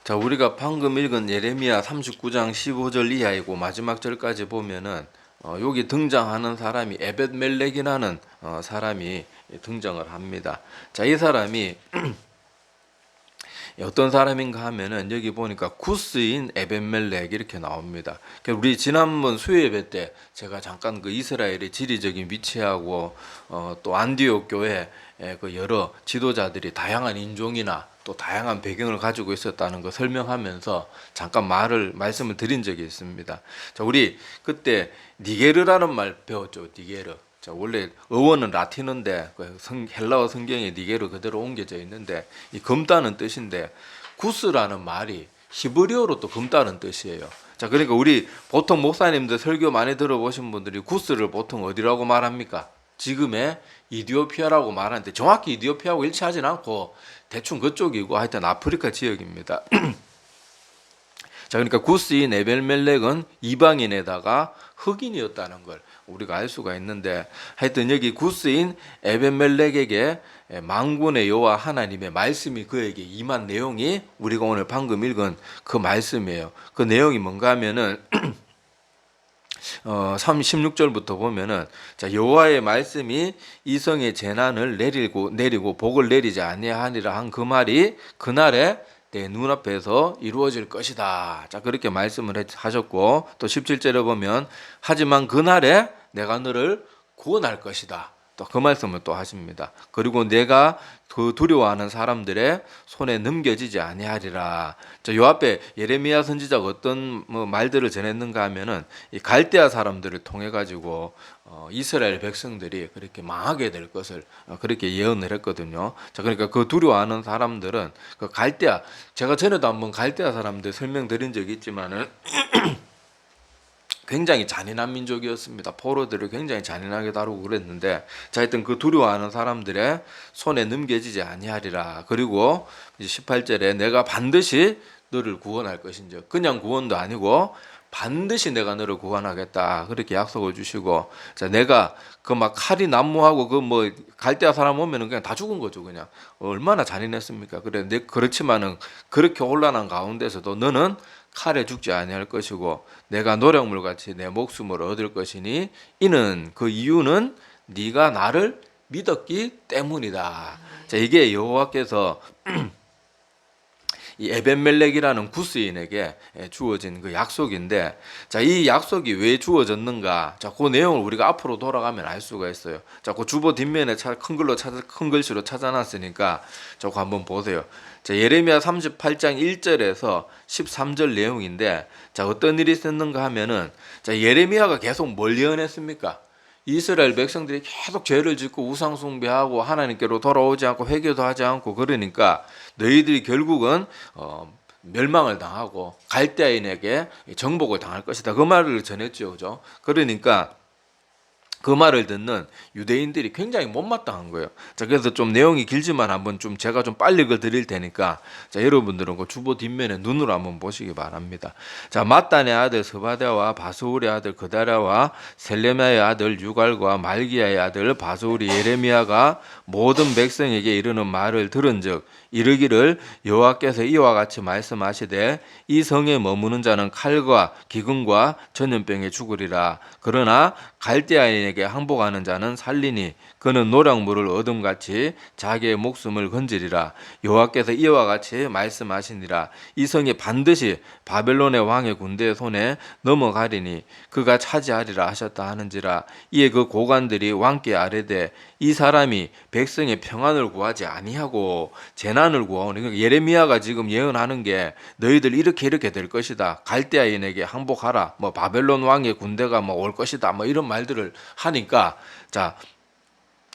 자, 우리가 방금 읽은 예레미야 39장 15절 이하이고 마지막 절까지 보면은 여기 등장하는 사람이 에벳멜렉이라는 사람이 등장을 합니다. 자, 이 사람이 어떤 사람인가 하면은 여기 보니까 구스인 에벳멜렉 이렇게 나옵니다. 우리 지난번 수요예배 때 제가 잠깐 그 이스라엘의 지리적인 위치하고 또 안디옥 교회 그 여러 지도자들이 다양한 인종이나 또 다양한 배경을 가지고 있었다는 거 설명하면서 잠깐 말씀을 드린 적이 있습니다. 자, 우리 그때 니게르라는 말 배웠죠. 니게르. 자, 원래 어원은 라틴어인데 헬라어 성경에 니게르 그대로 옮겨져 있는데 이 검다는 뜻인데 구스라는 말이 히브리어로 또 검다는 뜻이에요. 자, 그러니까 우리 보통 목사님들 설교 많이 들어보신 분들이 구스를 보통 어디라고 말합니까? 지금의 이디오피아라고 말하는데 정확히 이디오피아하고 일치하진 않고 대충 그쪽이고 하여튼 아프리카 지역입니다. 자, 그러니까 구스인 에벨멜렉은 이방인에다가 흑인이었다는 걸 우리가 알 수가 있는데 하여튼 여기 구스인 에벨멜렉에게 만군의 여호와 하나님의 말씀이 그에게 임한 내용이 우리가 오늘 방금 읽은 그 말씀이에요. 그 내용이 뭔가 하면은 16절부터 보면은 자, 여호와의 말씀이 이성의 재난을 내리고 복을 내리지 아니하니라 한 그 말이 그날에 내 눈앞에서 이루어질 것이다. 자, 그렇게 말씀을 하셨고 또 17절에 보면 하지만 그날에 내가 너를 구원할 것이다. 또 그 말씀을 또 하십니다. 그리고 내가 그 두려워하는 사람들의 손에 넘겨지지 아니하리라. 요 앞에 예레미야 선지자가 어떤 말들을 전했는가 하면은 이 갈대아 사람들을 통해 가지고 이스라엘 백성들이 그렇게 망하게 될 것을 그렇게 예언을 했거든요. 자, 그러니까 그 두려워하는 사람들은 그 갈대아, 제가 전에도 한번 갈대아 사람들 설명드린 적이 있지만은 굉장히 잔인한 민족이었습니다. 포로들을 굉장히 잔인하게 다루고 그랬는데, 자, 하여튼 그 두려워하는 사람들의 손에 넘겨지지 아니하리라. 그리고 18절에 내가 반드시 너를 구원할 것인즉, 그냥 구원도 아니고 반드시 내가 너를 구원하겠다. 그렇게 약속을 주시고, 자, 내가 그 막 칼이 난무하고 그 뭐 갈대아 사람 오면은 그냥 다 죽은 거죠. 그냥 얼마나 잔인했습니까? 그렇지만은 그렇게 혼란한 가운데서도 너는 칼에 죽지 아니할 것이고 내가 노력물 같이 내 목숨을 얻을 것이니 이는 그 이유는 네가 나를 믿었기 때문이다. 자, 이게 여호와께서 이 에벤멜렉이라는 구스인에게 주어진 그 약속인데, 자, 이 약속이 왜 주어졌는가? 자, 그 내용을 우리가 앞으로 돌아가면 알 수가 있어요. 자, 그 주보 뒷면에 큰 글씨로 찾아놨으니까 저거 한번 보세요. 자, 예레미야 38장 1절에서 13절 내용인데, 자, 어떤 일이 있었는가 하면은, 자, 예레미야가 계속 뭘 예언했습니까? 이스라엘 백성들이 계속 죄를 짓고 우상 숭배하고 하나님께로 돌아오지 않고 회개도 하지 않고 그러니까 너희들이 결국은 멸망을 당하고 갈대아인에게 정복을 당할 것이다. 그 말을 전했죠. 그죠? 그러니까 그 말을 듣는 유대인들이 굉장히 못마땅한 거예요. 자, 그래서 좀 내용이 길지만 한번 좀 제가 좀 빨리 읽어 드릴 테니까 자, 여러분들은 그 주보 뒷면에 눈으로 한번 보시기 바랍니다. 자, mat단의 아들 스바랴와 바스울의 아들 그다랴와 셀레미야의 아들 유갈과 말기야의 아들 바스울이 예레미야가 모든 백성에게 이르는 말을 들은즉 이르기를 여호와께서 이와 같이 말씀하시되 이 성에 머무는 자는 칼과 기근과 전염병에 죽으리라. 그러나 갈대아인에게 항복하는 자는 살리니 그는 노량물을 얻음같이 자기의 목숨을 건지리라. 여호와께서 이와 같이 말씀하시니라. 이 성이 반드시 바벨론의 왕의 군대의 손에 넘어가리니 그가 차지하리라 하셨다 하는지라. 이에 그 고관들이 왕께 아뢰되 이 사람이 백성의 평안을 구하지 아니하고 재난을 구하오니. 그러니까 예레미야가 지금 예언하는 게 너희들 이렇게 될 것이다. 갈대아인에게 항복하라. 뭐 바벨론 왕의 군대가 뭐 올 것이다. 뭐 이런 말들을 하니까 자,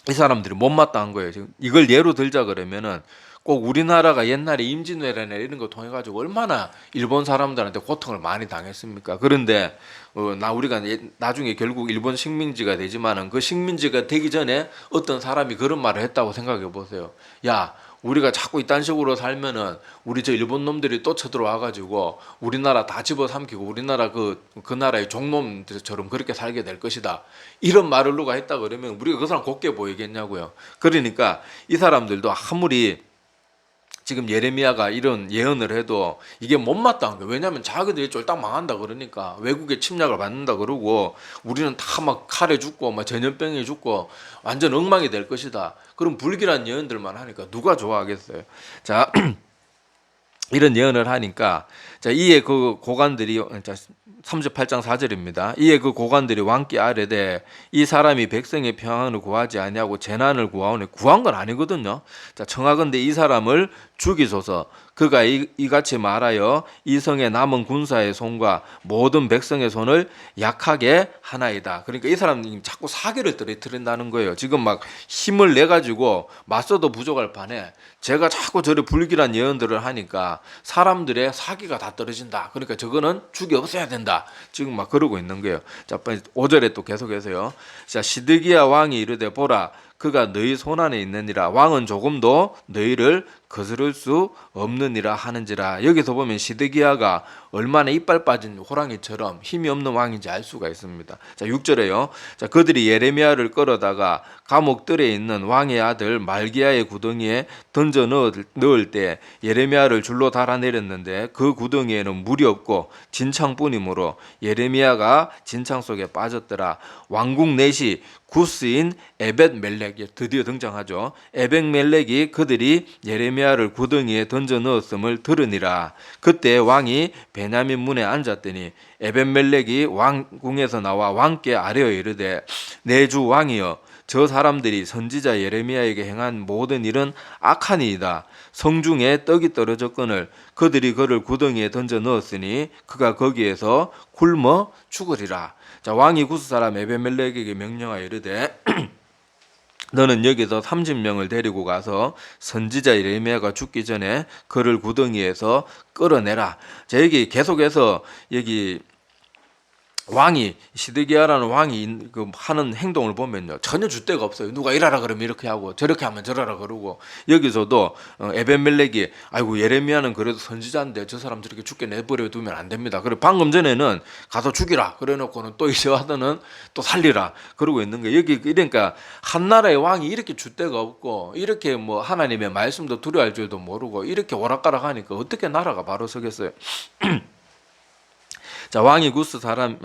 이 사람들이 못마땅한 거예요. 지금 이걸 예로 들자 그러면은 꼭 우리나라가 옛날에 임진왜란이나 이런 거 통해 가지고 얼마나 일본 사람들한테 고통을 많이 당했습니까? 그런데 우리가 나중에 결국 일본 식민지가 되지만은 그 식민지가 되기 전에 어떤 사람이 그런 말을 했다고 생각해 보세요. 야, 우리가 자꾸 이딴 식으로 살면은 우리 저 일본 놈들이 또 쳐들어와 가지고 우리나라 다 집어삼키고 우리나라 그 나라의 종놈들처럼 그렇게 살게 될 것이다. 이런 말을 누가 했다 그러면 우리가 그 사람 곱게 보이겠냐고요. 그러니까 이 사람들도 아무리 지금 예레미야가 이런 예언을 해도 이게 못마땅한 거예요. 왜냐하면 자기들이 쫄딱 망한다 그러니까 외국의 침략을 받는다 그러고 우리는 다 막 칼에 죽고 막 전염병에 죽고 완전 엉망이 될 것이다. 그럼 불길한 예언들만 하니까 누가 좋아하겠어요. 자, 이런 예언을 하니까 자, 이에 그 고관들이 38장 4절입니다. 이에 그 고관들이 왕께 아뢰되 이 사람이 백성의 평안을 구하지 아니하고 재난을 구하오니 구한 건 아니거든요. 자, 청하건대 이 사람을 죽이소서. 그가 이같이 말하여 이 성의 남은 군사의 손과 모든 백성의 손을 약하게 하나이다. 그러니까 이 사람이 자꾸 사기를 떨어뜨린다는 거예요. 지금 막 힘을 내 가지고 맞서도 부족할 판에 제가 자꾸 저를 불길한 예언들을 하니까 사람들의 사기가 다 떨어진다. 그러니까 저거는 죽이 없어야 된다. 지금 막 그러고 있는 거예요. 자, 5절에 또 계속해서요. 자, 시드기야 왕이 이르되 보라 그가 너희 손안에 있느니라. 왕은 조금도 너희를 거스를 수 없느니라 하는지라. 여기서 보면 시드기야가 얼마나 이빨 빠진 호랑이처럼 힘이 없는 왕인지 알 수가 있습니다. 자, 6절에요. 자, 그들이 예레미야를 끌어다가 감옥들에 있는 왕의 아들 말기야의 구덩이에 던져 넣을 때 예레미야를 줄로 달아내렸는데 그 구덩이에는 물이 없고 진창뿐이므로 예레미야가 진창 속에 빠졌더라. 왕국 넷이 구스인 에벳멜렉이 드디어 등장하죠. 에벳멜렉이 그들이 예레미야를 구덩이에 던져 넣었음을 들으니라. 그때 왕이 베냐민 문에 앉았더니 에벳멜렉이 왕궁에서 나와 왕께 아뢰어 이르되 내 주 왕이여 저 사람들이 선지자 예레미야에게 행한 모든 일은 악하니이다. 성중에 떡이 떨어졌거늘 그들이 그를 구덩이에 던져 넣었으니 그가 거기에서 굶어 죽으리라. 자, 왕이 구스 사람 에벳멜렉에게 명령하여 이르되 너는 여기서 30명을 데리고 가서 선지자 예레미야가 죽기 전에 그를 구덩이에서 끌어내라. 자, 여기 계속해서 여기 왕이 시드기야라는 왕이 하는 행동을 보면요 전혀 줏대가 없어요. 누가 이라라 그러면 이렇게 하고 저렇게 하면 저라라 그러고 여기서도 에벤멜렉이 아이고 예레미야는 그래도 선지자인데 저 사람 저렇게 죽게 내버려 두면 안 됩니다. 그리고 방금 전에는 가서 죽이라 그래놓고는 또 이제 와서는 또 살리라 그러고 있는 거예요. 여기 그러니까 한 나라의 왕이 이렇게 줏대가 없고 이렇게 뭐 하나님의 말씀도 두려워할 줄도 모르고 이렇게 오락가락하니까 어떻게 나라가 바로 서겠어요. 자, 왕이 구스 사람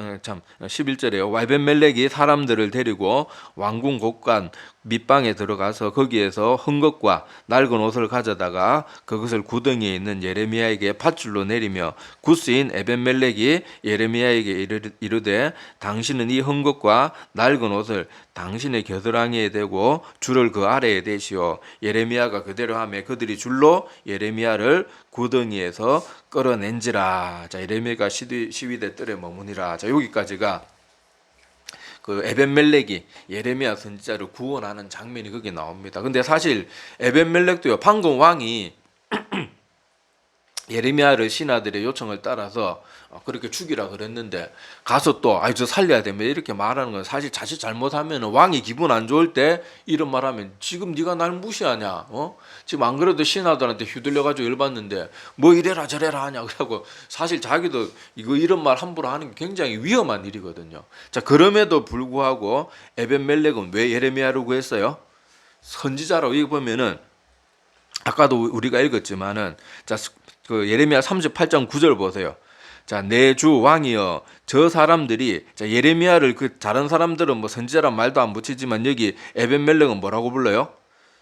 11절에요. 에벤멜렉이 사람들을 데리고 왕궁 곳간 밑방에 들어가서 거기에서 헝겊과 낡은 옷을 가져다가 그것을 구덩이에 있는 예레미야에게 밧줄로 내리며 구스인 에벤멜렉이 예레미야에게 이르되 당신은 이 헝겊과 낡은 옷을 당신의 겨드랑이에 대고 줄을 그 아래에 대시오. 예레미야가 그대로 하며 그들이 줄로 예레미야를 구덩이에서 끌어낸지라. 자, 예레미야가 시위대 뜰에 머무니라. 자, 여기까지가 그 에벤멜렉이 예레미야 선지자를 구원하는 장면이 거기 나옵니다. 근데 사실 에벤멜렉도요 방금 왕이 예레미야를 신하들의 요청을 따라서 그렇게 죽이라 그랬는데 가서 또 저 살려야 됩니다 이렇게 말하는 건 사실 자칫 잘못하면 왕이 기분 안 좋을 때 이런 말하면 지금 네가 날 무시하냐 지금 안 그래도 신하들한테 휘둘려가지고 열받는데 뭐 이래라 저래라 하냐 그러고 사실 자기도 이런 말 함부로 하는 게 굉장히 위험한 일이거든요. 자, 그럼에도 불구하고 에벤멜렉은 왜 예레미야를 구했어요? 선지자라고 여기 보면은 아까도 우리가 읽었지만은 자, 그 예레미야 38장 9절 보세요. 자, 내 주 왕이여 저 사람들이 자, 예레미야를 다른 사람들은 뭐 선지자란 말도 안 붙이지만 여기 에벤멜렉은 뭐라고 불러요?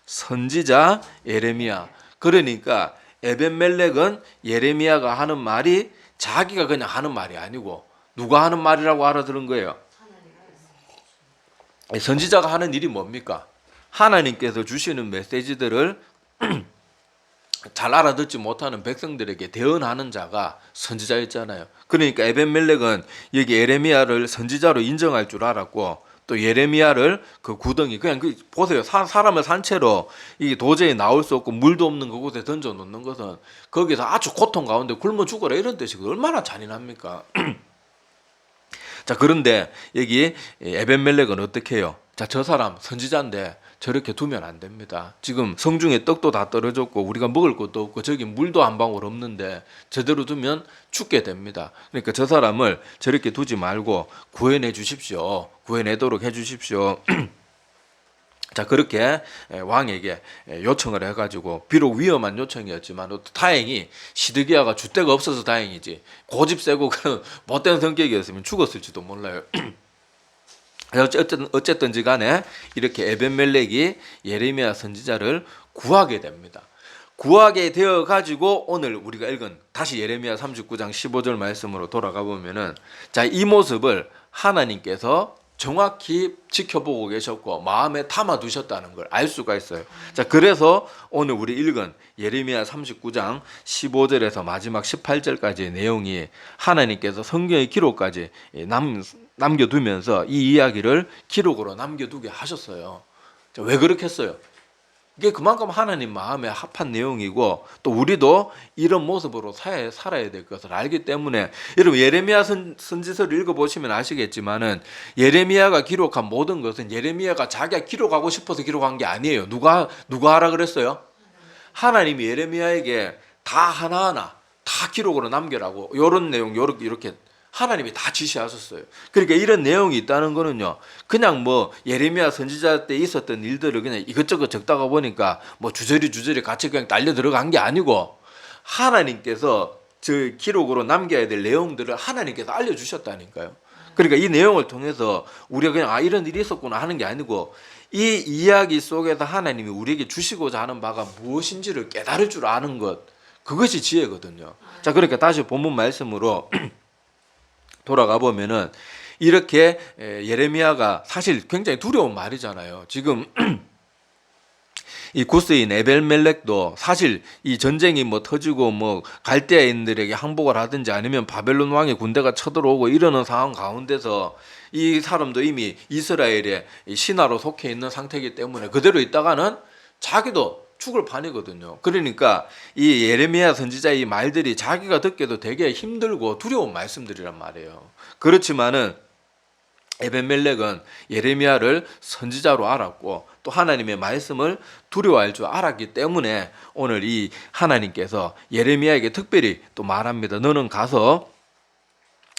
선지자 예레미야. 그러니까 에벤멜렉은 예레미야가 하는 말이 자기가 그냥 하는 말이 아니고 누가 하는 말이라고 알아들은 거예요. 선지자가 하는 일이 뭡니까? 하나님께서 주시는 메시지들을 잘 알아듣지 못하는 백성들에게 대언하는 자가 선지자였잖아요. 그러니까 에벤멜렉은 여기 예레미야를 선지자로 인정할 줄 알았고 또 예레미야를 그 구덩이 그냥 보세요. 사람을 산채로 이게 도저히 나올 수 없고 물도 없는 그곳에 던져 놓는 것은 거기서 아주 고통 가운데 굶어 죽어라 이런 뜻이고 얼마나 잔인합니까? 자, 그런데 여기 에벤멜렉은 어떻게 해요? 자, 저 사람 선지자인데 저렇게 두면 안 됩니다. 지금 성중에 떡도 다 떨어졌고 우리가 먹을 것도 없고 저기 물도 한 방울 없는데 제대로 두면 죽게 됩니다. 그러니까 저 사람을 저렇게 두지 말고 구해내 주십시오. 구해내도록 해 주십시오. 자, 그렇게 왕에게 요청을 해가지고, 비록 위험한 요청이었지만 또 다행히 시드기야가 줏대가 없어서 다행이지, 고집 세고 그런 못된 성격이었으면 죽었을지도 몰라요. 어쨌든지 간에 이렇게 에벤멜렉이 예레미야 선지자를 구하게 됩니다. 구하게 되어 가지고 오늘 우리가 읽은 다시 예레미야 39장 15절 말씀으로 돌아가 보면은, 자, 이 모습을 하나님께서 정확히 지켜보고 계셨고 마음에 담아 두셨다는 걸 알 수가 있어요. 자, 그래서 오늘 우리 읽은 예레미야 39장 15절에서 마지막 18절까지의 내용이 하나님께서 성경의 기록까지 남겨두면서 이 이야기를 기록으로 남겨두게 하셨어요. 자, 왜 그렇게 했어요? 이게 그만큼 하나님 마음에 합한 내용이고, 또 우리도 이런 모습으로 살아야 될 것을 알기 때문에, 여러분 예레미야 선지서를 읽어보시면 아시겠지만은, 예레미야가 기록한 모든 것은 예레미야가 자기가 기록하고 싶어서 기록한 게 아니에요. 누가 하라 그랬어요? 하나님이 예레미야에게 다 하나하나 다 기록으로 남겨라고, 이런 내용 이렇게 하나님이 다 지시하셨어요. 그러니까 이런 내용이 있다는 거는요, 그냥 뭐 예레미야 선지자 때 있었던 일들을 그냥 이것저것 적다가 보니까 뭐 주저리 같이 그냥 달려 들어간 게 아니고, 하나님께서 저 기록으로 남겨야 될 내용들을 하나님께서 알려주셨다니까요. 그러니까 이 내용을 통해서 우리가 그냥 이런 일이 있었구나 하는 게 아니고, 이 이야기 속에서 하나님이 우리에게 주시고자 하는 바가 무엇인지를 깨달을 줄 아는 것, 그것이 지혜거든요. 자, 그러니까 다시 본문 말씀으로 돌아가 보면은, 이렇게 예레미야가 사실 굉장히 두려운 말이잖아요. 지금 이 구스인 에벨멜렉도 사실 이 전쟁이 뭐 터지고 뭐 갈대아인들에게 항복을 하든지 아니면 바벨론 왕의 군대가 쳐들어오고 이러는 상황 가운데서 이 사람도 이미 이스라엘의 신하로 속해 있는 상태이기 때문에 그대로 있다가는 자기도 죽을 판이거든요. 그러니까 이 예레미야 선지자의 이 말들이 자기가 듣기도 되게 힘들고 두려운 말씀들이란 말이에요. 그렇지만은 에벤멜렉은 예레미야를 선지자로 알았고 또 하나님의 말씀을 두려워할 줄 알았기 때문에 오늘 이 하나님께서 예레미야에게 특별히 또 말합니다. 너는 가서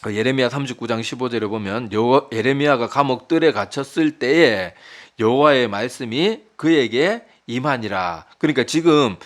예레미야 39장 15절에 보면 예레미야가 감옥들에 갇혔을 때에 여호와의 말씀이 그에게 임하니라. 그러니까 지금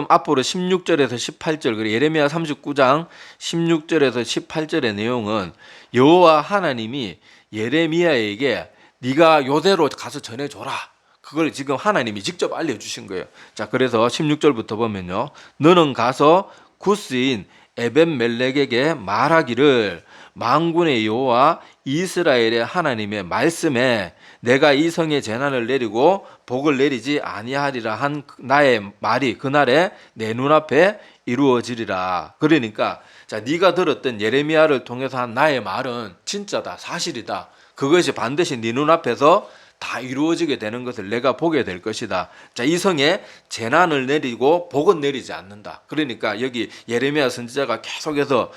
앞으로 16절에서 18절, 그리고 예레미야 39장 16절에서 18절의 내용은 여호와 하나님이 예레미야에게 네가 요대로 가서 전해줘라, 그걸 지금 하나님이 직접 알려주신 거예요. 자, 그래서 16절부터 보면요, 너는 가서 구스인 에벤멜렉에게 말하기를 만군의 여호와 이스라엘의 하나님의 말씀에 내가 이 성에 재난을 내리고 복을 내리지 아니하리라 한 나의 말이 그날에 내 눈앞에 이루어지리라. 그러니까 자, 네가 들었던 예레미야를 통해서 한 나의 말은 진짜다, 사실이다. 그것이 반드시 네 눈앞에서 다 이루어지게 되는 것을 내가 보게 될 것이다. 자, 이 성에 재난을 내리고 복은 내리지 않는다. 그러니까 여기 예레미야 선지자가 계속해서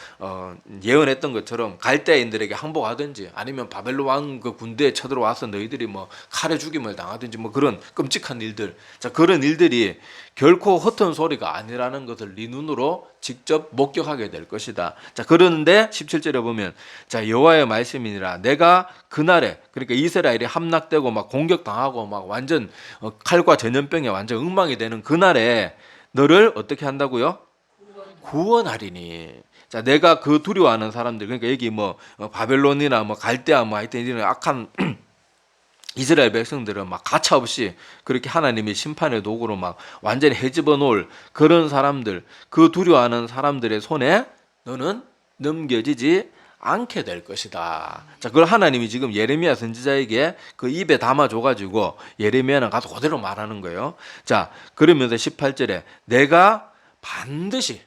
예언했던 것처럼 갈대아인들에게 항복하든지 아니면 바벨론 왕 그 군대에 쳐들어와서 너희들이 뭐 칼에 죽임을 당하든지 뭐 그런 끔찍한 일들, 자, 그런 일들이 결코 헛된 소리가 아니라는 것을 네 눈으로 직접 목격하게 될 것이다. 자, 그런데 17절에 보면 자, 여호와의 말씀이니라 내가 그날에, 그러니까 이스라엘이 함락되고 막 공격당하고 막 완전 칼과 전염병에 완전 엉망이 되는 그날에 너를 어떻게 한다고요? 구원하리니. 자, 내가 그 두려워하는 사람들, 그러니까 여기 뭐 바벨론이나 뭐 갈대아 뭐 하여튼 이런 악한 이스라엘 백성들은 막 가차없이 그렇게 하나님의 심판의 도구로 막 완전히 헤집어 놓을 그런 사람들, 그 두려워하는 사람들의 손에 너는 넘겨지지 않게 될 것이다. 자, 그걸 하나님이 지금 예레미야 선지자에게 그 입에 담아줘가지고 예레미야는 가서 그대로 말하는 거예요. 자, 그러면서 18절에 내가 반드시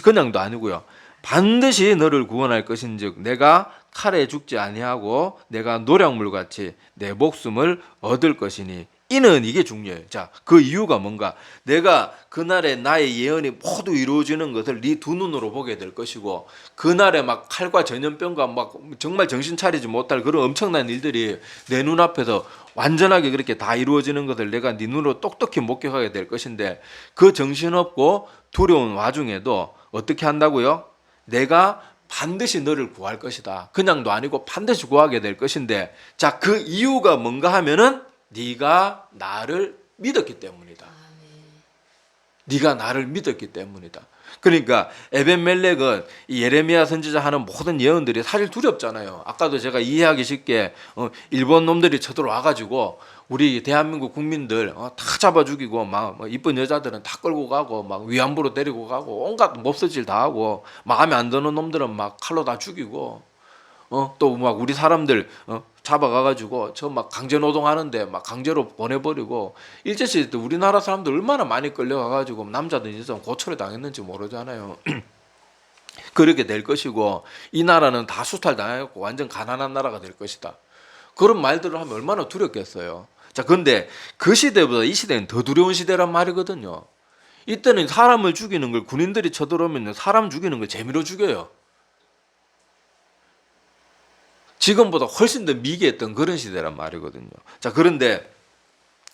그냥도 아니고요, 반드시 너를 구원할 것인즉 내가 칼에 죽지 아니하고 내가 노략물같이 내 목숨을 얻을 것이니. 이는 이게 중요해요. 자, 그 이유가 뭔가, 내가 그날에 나의 예언이 모두 이루어지는 것을 네 두 눈으로 보게 될 것이고, 그날에 막 칼과 전염병과 막 정말 정신 차리지 못할 그런 엄청난 일들이 내 눈앞에서 완전하게 그렇게 다 이루어지는 것을 내가 네 눈으로 똑똑히 목격하게 될 것인데, 그 정신없고 두려운 와중에도 어떻게 한다고요? 내가 반드시 너를 구할 것이다. 그냥도 아니고 반드시 구하게 될 것인데, 자, 그 이유가 뭔가 하면은 네가 나를 믿었기 때문이다. 네가 나를 믿었기 때문이다. 그러니까 에벤멜렉은 이 예레미야 선지자 하는 모든 예언들이 사실 두렵잖아요. 아까도 제가 이해하기 쉽게 일본 놈들이 쳐들어와가지고 우리 대한민국 국민들 다 잡아 죽이고 막 이쁜 여자들은 다 끌고 가고 막 위안부로 데리고 가고 온갖 몹쓸 다 하고 마음에 안 드는 놈들은 막 칼로 다 죽이고 또 막 우리 사람들 잡아가가지고 저 막 강제 노동하는데 막 강제로 보내버리고 일제시대 때 우리나라 사람들 얼마나 많이 끌려가가지고 남자든 여자든 고초를 당했는지 모르잖아요. 그렇게 될 것이고 이 나라는 다 수탈당하고 완전 가난한 나라가 될 것이다. 그런 말들을 하면 얼마나 두렵겠어요. 자, 근데 그 시대보다 이 시대는 더 두려운 시대란 말이거든요. 이때는 사람을 죽이는 걸 군인들이 쳐들어오면 사람 죽이는 걸 재미로 죽여요. 지금보다 훨씬 더 미개했던 그런 시대란 말이거든요. 자, 그런데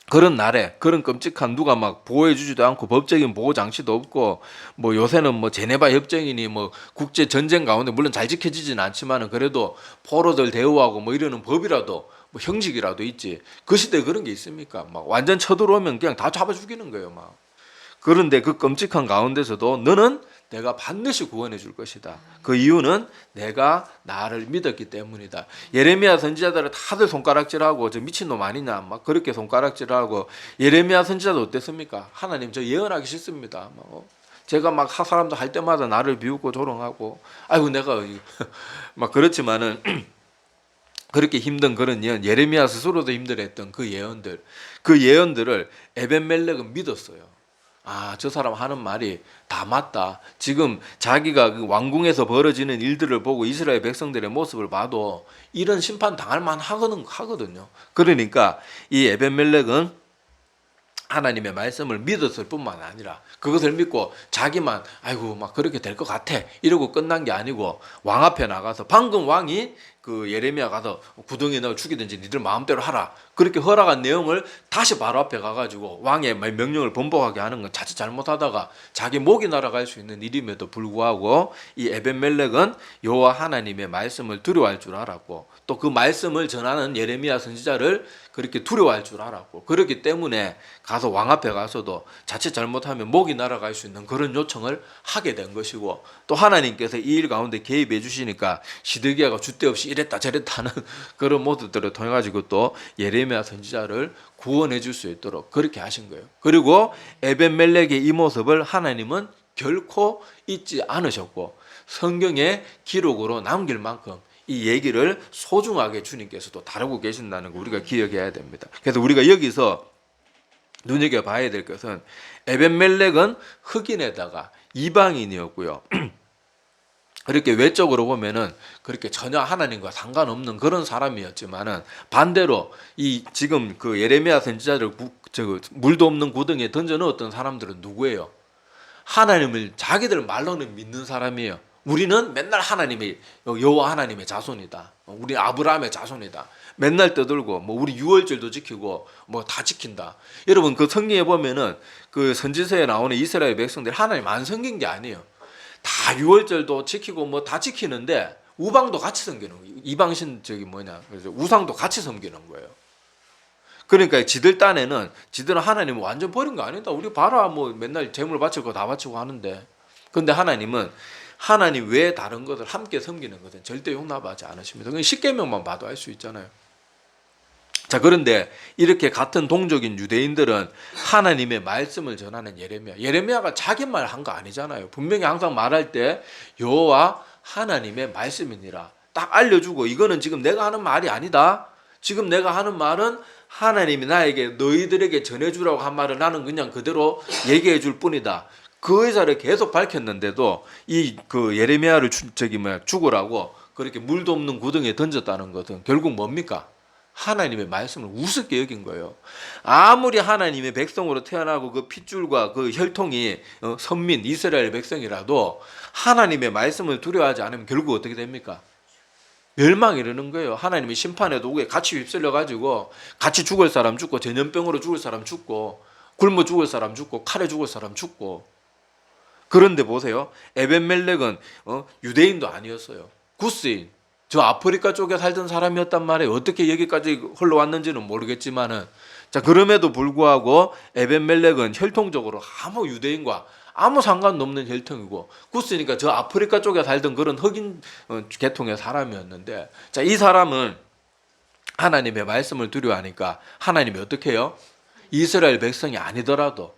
그런 날에 그런 끔찍한 누가 막 보호해주지도 않고 법적인 보호 장치도 없고 뭐 요새는 뭐 제네바 협정이니 뭐 국제 전쟁 가운데 물론 잘 지켜지지는 않지만은 그래도 포로들 대우하고 뭐 이러는 법이라도 뭐 형식이라도 있지. 그 시대에 그런 게 있습니까? 막 완전 쳐들어오면 그냥 다 잡아 죽이는 거예요, 막. 그런데 그 끔찍한 가운데서도 너는 내가 반드시 구원해 줄 것이다. 그 이유는 내가 나를 믿었기 때문이다. 예레미야 선지자들은 다들 손가락질하고 저 미친놈 아니냐 막 그렇게 손가락질하고 예레미야 선지자도 어땠습니까? 하나님 저 예언하기 싫습니다. 제가 막 사람도 할 때마다 나를 비웃고 조롱하고 아이고 내가 막 그렇지만은 그렇게 힘든 그런 예언, 예레미야 스스로도 힘들어했던 그 예언들을 에벤멜렉은 믿었어요. 아, 저 사람 하는 말이 다 맞다. 지금 자기가 그 왕궁에서 벌어지는 일들을 보고 이스라엘 백성들의 모습을 봐도 이런 심판 당할 만 하거든요. 그러니까 이 에벤멜렉은 하나님의 말씀을 믿었을 뿐만 아니라 그것을 믿고 자기만 아이고 막 그렇게 될 것 같아 이러고 끝난 게 아니고 왕 앞에 나가서 방금 왕이 그 예레미야 가서 구덩이에 넣어 죽이든지 니들 마음대로 하라 그렇게 허락한 내용을 다시 바로 앞에 가가지고 왕의 명령을 번복하게 하는 건 자칫 잘못하다가 자기 목이 날아갈 수 있는 일임에도 불구하고 이 에벤멜렉은 여호와 하나님의 말씀을 두려워할 줄 알았고 또 그 말씀을 전하는 예레미야 선지자를 그렇게 두려워할 줄 알았고 그렇기 때문에 가서 왕 앞에 가서도 자칫 잘못하면 목이 날아갈 수 있는 그런 요청을 하게 된 것이고 또 하나님께서 이 일 가운데 개입해 주시니까 시드기야가 줏대 없이 이랬다 저랬다 하는 그런 모습들을 통해 가지고 또 예레미야 선지자를 구원해 줄 수 있도록 그렇게 하신 거예요. 그리고 에벤멜렉의 이 모습을 하나님은 결코 잊지 않으셨고 성경의 기록으로 남길 만큼 이 얘기를 소중하게 주님께서도 다루고 계신다는 거 우리가 기억해야 됩니다. 그래서 우리가 여기서 눈여겨봐야 될 것은 에벤멜렉은 흑인에다가 이방인이었고요. 그렇게 외적으로 보면은 그렇게 전혀 하나님과 상관없는 그런 사람이었지만은 반대로 이 지금 그 예레미야 선지자를 물도 없는 구덩이에 던져 넣었던 사람들은 누구예요? 하나님을 자기들 말로는 믿는 사람이에요. 우리는 맨날 하나님의 여호와 하나님의 자손이다. 우리 아브라함의 자손이다. 맨날 떠들고 뭐 우리 유월절도 지키고 뭐 다 지킨다. 여러분 그 성경에 보면은 그 선지서에 나오는 이스라엘 백성들 하나님 안 섬긴 게 아니에요. 다 유월절도 지키고 뭐 다 지키는데 우방도 같이 섬기는 거예요. 이방신 그래서 우상도 같이 섬기는 거예요. 그러니까 지들 딴에는 지들은 하나님을 완전 버린 거 아니다. 우리 봐라 뭐 맨날 재물 바칠 거 다 바치고 하는데 근데 하나님은 하나님 외에 다른 것을 함께 섬기는 것은 절대 용납하지 않으십니다. 그냥 십계명만 봐도 알 수 있잖아요. 자, 그런데 이렇게 같은 동족인 유대인들은 하나님의 말씀을 전하는 예레미야가 자기 말 한 거 아니잖아요. 분명히 항상 말할 때 여호와 하나님의 말씀이니라 딱 알려주고 이거는 지금 내가 하는 말이 아니다. 지금 내가 하는 말은 하나님이 나에게 너희들에게 전해주라고 한 말을 나는 그냥 그대로 얘기해 줄 뿐이다. 그 의사를 계속 밝혔는데도 이 그 예레미야를 죽으라고 그렇게 물도 없는 구덩이에 던졌다는 것은 결국 뭡니까? 하나님의 말씀을 우습게 여긴 거예요. 아무리 하나님의 백성으로 태어나고 그 핏줄과 그 혈통이 선민 이스라엘 백성이라도 하나님의 말씀을 두려워하지 않으면 결국 어떻게 됩니까? 멸망이 이르는 거예요. 하나님이 심판의 도구에 같이 휩쓸려 가지고 같이 죽을 사람 죽고 전염병으로 죽을 사람 죽고 굶어 죽을 사람 죽고 칼에 죽을 사람 죽고. 그런데 보세요. 에벤멜렉은 유대인도 아니었어요. 구스인. 저 아프리카 쪽에 살던 사람이었단 말이에요. 어떻게 여기까지 흘러왔는지는 모르겠지만은 자, 그럼에도 불구하고 에벤멜렉은 혈통적으로 아무 유대인과 아무 상관도 없는 혈통이고, 구스니까 저 아프리카 쪽에 살던 그런 흑인 계통의 사람이었는데, 자, 이 사람은 하나님의 말씀을 두려워하니까 하나님이 어떻게 해요? 이스라엘 백성이 아니더라도,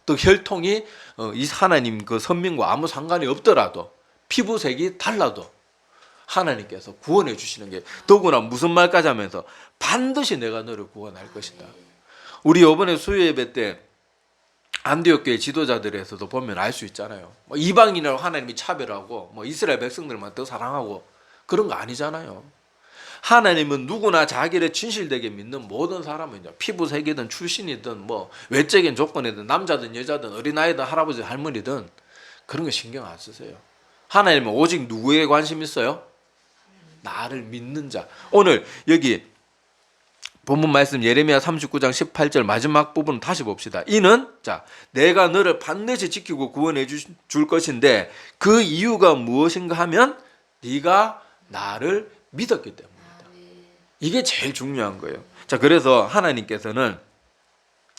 또 혈통이 이 하나님 그 선민과 아무 상관이 없더라도, 피부색이 달라도 하나님께서 구원해 주시는 게, 더구나 무슨 말까지 하면서 반드시 내가 너를 구원할 것이다. 우리 이번에 수요예배 때 안디옥 교회 지도자들에서도 보면 알 수 있잖아요. 뭐 이방인이라고 하나님이 차별하고 뭐 이스라엘 백성들만 더 사랑하고 그런 거 아니잖아요. 하나님은 누구나 자기를 진실되게 믿는 모든 사람은 피부색이든 출신이든 뭐 외적인 조건이든 남자든 여자든 어린아이든 할아버지 할머니든 그런 거 신경 안 쓰세요. 하나님은 오직 누구에 관심 있어요? 나를 믿는 자. 오늘 여기 본문 말씀 예레미야 39장 18절 마지막 부분 다시 봅시다. 이는 자, 내가 너를 반드시 지키고 구원해 줄 것인데 그 이유가 무엇인가 하면 네가 나를 믿었기 때문이다. 이게 제일 중요한 거예요. 자, 그래서 하나님께서는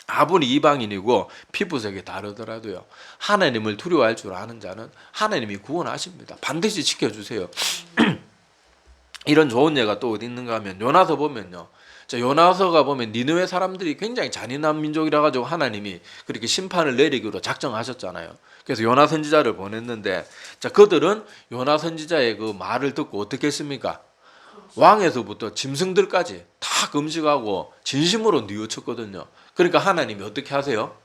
아무리 이방인이고 피부색이 다르더라도요, 하나님을 두려워할 줄 아는 자는 하나님이 구원하십니다. 반드시 지켜주세요. 이런 좋은 예가 또 어디 있는가 하면 요나서 보면요. 자, 요나서가 보면 니느웨 사람들이 굉장히 잔인한 민족이라 가지고 하나님이 그렇게 심판을 내리기로 작정하셨잖아요. 그래서 요나 선지자를 보냈는데, 자, 그들은 요나 선지자의 그 말을 듣고 어떻게 했습니까? 왕에서부터 짐승들까지 다 금식하고 진심으로 뉘우쳤거든요. 그러니까 하나님이 어떻게 하세요?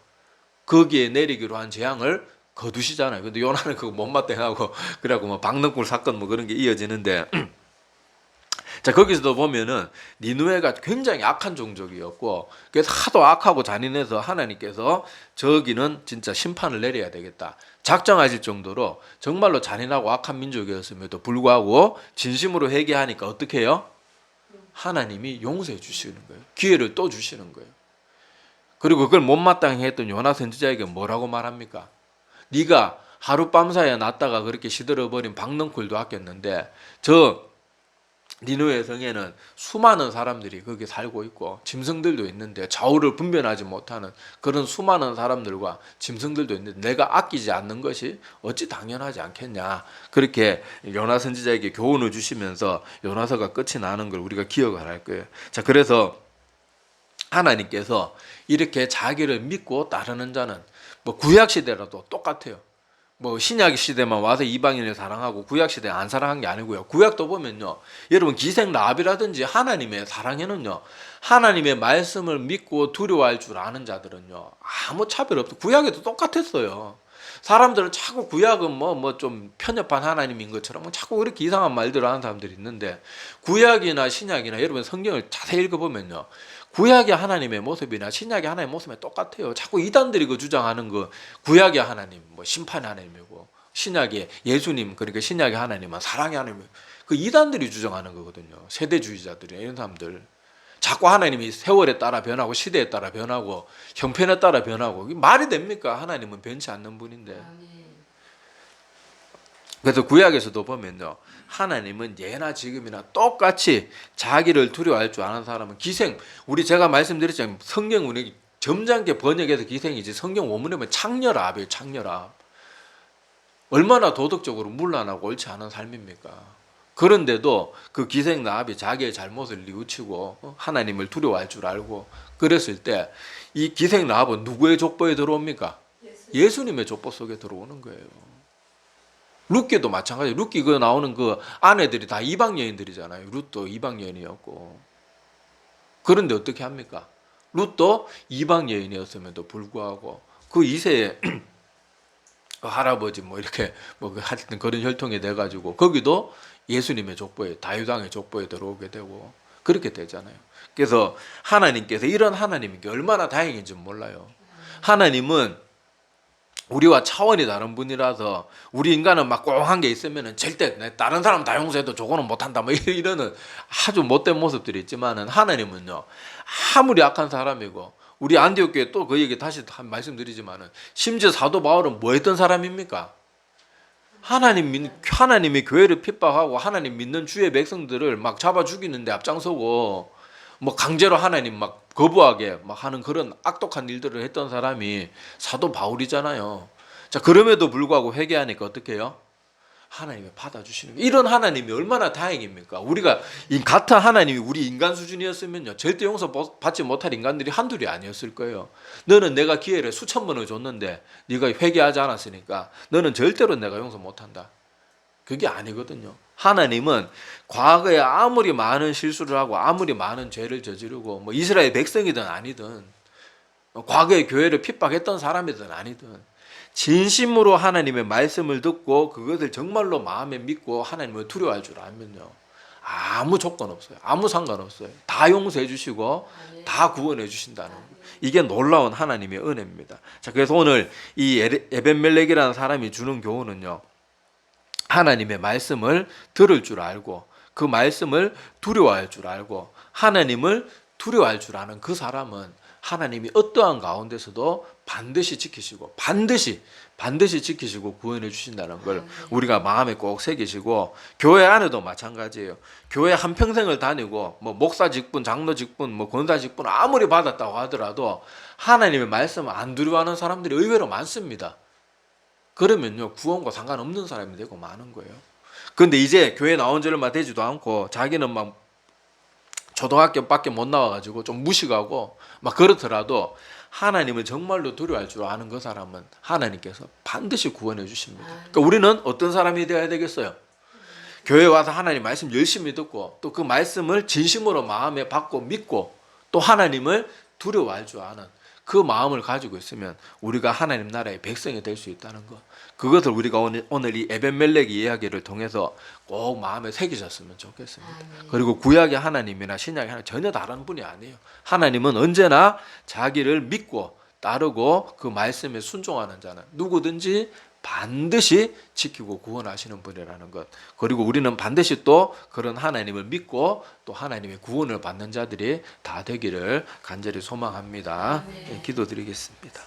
거기에 내리기로 한 재앙을 거두시잖아요. 근데 요나는 그거 못마땅하고 그래갖고 뭐 박능골 사건 뭐 그런 게 이어지는데, 자, 거기서도 보면은 니느웨가 굉장히 악한 종족이었고, 그래서 하도 악하고 잔인해서 하나님께서 저기는 진짜 심판을 내려야 되겠다 작정하실 정도로 정말로 잔인하고 악한 민족이었음에도 불구하고 진심으로 회개하니까 어떻게 해요? 하나님이 용서해 주시는 거예요. 기회를 또 주시는 거예요. 그리고 그걸 못마땅히 했던 요나 선지자에게 뭐라고 말합니까? 네가 하룻밤 사이에 났다가 그렇게 시들어버린 박넝쿨도 아꼈는데 저 니느웨 성에는 수많은 사람들이 거기 살고 있고 짐승들도 있는데 좌우를 분별하지 못하는 그런 수많은 사람들과 짐승들도 있는데 내가 아끼지 않는 것이 어찌 당연하지 않겠냐. 그렇게 요나 선지자에게 교훈을 주시면서 요나서가 끝이 나는 걸 우리가 기억을 할 거예요. 자, 그래서 하나님께서 이렇게 자기를 믿고 따르는 자는 뭐 구약 시대라도 똑같아요. 뭐 신약 시대만 와서 이방인을 사랑하고 구약 시대 안 사랑한 게 아니고요. 구약도 보면요, 여러분 기생 라합이라든지 하나님의 사랑에는요, 하나님의 말씀을 믿고 두려워할 줄 아는 자들은요 아무 차별 없어. 구약에도 똑같았어요. 사람들은 자꾸 구약은 뭐 좀 편협한 하나님인 것처럼 자꾸 그렇게 이상한 말들을 하는 사람들이 있는데, 구약이나 신약이나 여러분 성경을 자세히 읽어보면요, 구약의 하나님의 모습이나 신약의 하나님의 모습이 똑같아요. 자꾸 이단들이 그 주장하는 그 구약의 하나님, 뭐 심판의 하나님이고 신약의 예수님, 그러니까 신약의 하나님은 사랑의 하나님, 그 이단들이 주장하는 거거든요. 세대주의자들이, 이런 사람들. 자꾸 하나님이 세월에 따라 변하고 시대에 따라 변하고 형편에 따라 변하고, 이게 말이 됩니까? 하나님은 변치 않는 분인데. 그래서 구약에서도 보면요, 하나님은 예나 지금이나 똑같이 자기를 두려워할 줄 아는 사람은 기생, 우리 제가 말씀드렸잖아요. 성경 우리 점잖게 번역해서 기생이지 성경 원문에 보면 창렬압이에요. 창렬압. 얼마나 도덕적으로 문란하고 옳지 않은 삶입니까? 그런데도 그 기생 라합이 자기의 잘못을 뉘우치고 하나님을 두려워할 줄 알고 그랬을 때 이 기생 라합은 누구의 족보에 들어옵니까? 예수님의 족보 속에 들어오는 거예요. 룻기도 마찬가지예요. 룻기 그 나오는 그 아내들이 다 이방 여인들이잖아요. 룻도 이방 여인이었고. 그런데 어떻게 합니까? 룻도 이방 여인이었음에도 불구하고 그 2세에 그 할아버지 뭐 이렇게 뭐 하여튼 그런 혈통이 돼가지고 거기도 예수님의 족보에, 다윗왕의 족보에 들어오게 되고 그렇게 되잖아요. 그래서 하나님께서 이런 하나님이 얼마나 다행인지 몰라요. 하나님은 우리와 차원이 다른 분이라서 우리 인간은 막 꽁한 게 있으면 절대 다른 사람 다 용서해도 저거는 못한다 뭐 이러는 아주 못된 모습들이 있지만은, 하나님은요 아무리 악한 사람이고, 우리 안디옥 교회 또 그 얘기 다시 말씀드리지만은 심지어 사도 바울은 뭐 했던 사람입니까? 하나님이 교회를 핍박하고 하나님 믿는 주의 백성들을 막 잡아 죽이는데 앞장서고 뭐 강제로 하나님 막 거부하게 막 하는 그런 악독한 일들을 했던 사람이 사도 바울이잖아요. 자, 그럼에도 불구하고 회개하니까 어떻게 해요? 하나님이 받아주시는 거예요. 이런 하나님이 얼마나 다행입니까? 우리가 이 같은 하나님이 우리 인간 수준이었으면요, 절대 용서 받지 못할 인간들이 한둘이 아니었을 거예요. 너는 내가 기회를 수천 번을 줬는데 네가 회개하지 않았으니까 너는 절대로 내가 용서 못한다. 그게 아니거든요. 하나님은 과거에 아무리 많은 실수를 하고 아무리 많은 죄를 저지르고 뭐 이스라엘 백성이든 아니든 과거에 교회를 핍박했던 사람이든 아니든 진심으로 하나님의 말씀을 듣고 그것을 정말로 마음에 믿고 하나님을 두려워할 줄 알면요, 아무 조건 없어요. 아무 상관없어요. 다 용서해 주시고 다 구원해 주신다는 거. 이게 놀라운 하나님의 은혜입니다. 자, 그래서 오늘 이 에벤멜렉이라는 사람이 주는 교훈은요, 하나님의 말씀을 들을 줄 알고 그 말씀을 두려워할 줄 알고 하나님을 두려워할 줄 아는 그 사람은 하나님이 어떠한 가운데서도 반드시 지키시고 반드시 지키시고 구원해 주신다는 걸 우리가 마음에 꼭 새기시고, 교회 안에도 마찬가지예요. 교회 한평생을 다니고 뭐 목사 직분, 장로 직분, 뭐 권사 직분 아무리 받았다고 하더라도 하나님의 말씀을 안 두려워하는 사람들이 의외로 많습니다. 그러면요, 구원과 상관없는 사람이 되고 마는 거예요. 그런데 이제 교회 나온 지 얼마 되지도 않고 자기는 막 초등학교밖에 못 나와가지고 좀 무식하고 막 그렇더라도 하나님을 정말로 두려워할 줄 아는 그 사람은 하나님께서 반드시 구원해 주십니다. 그러니까 우리는 어떤 사람이 되어야 되겠어요? 교회 와서 하나님 말씀 열심히 듣고 또 그 말씀을 진심으로 마음에 받고 믿고 또 하나님을 두려워할 줄 아는 그 마음을 가지고 있으면 우리가 하나님 나라의 백성이 될 수 있다는 것, 그것을 우리가 오늘 이 에벤멜렉 이야기를 통해서 꼭 마음에 새기셨으면 좋겠습니다. 그리고 구약의 하나님이나 신약의 하나님 전혀 다른 분이 아니에요. 하나님은 언제나 자기를 믿고 따르고 그 말씀에 순종하는 자는 누구든지 반드시 지키고 구원하시는 분이라는 것, 그리고 우리는 반드시 또 그런 하나님을 믿고 또 하나님의 구원을 받는 자들이 다 되기를 간절히 소망합니다. 기도드리겠습니다.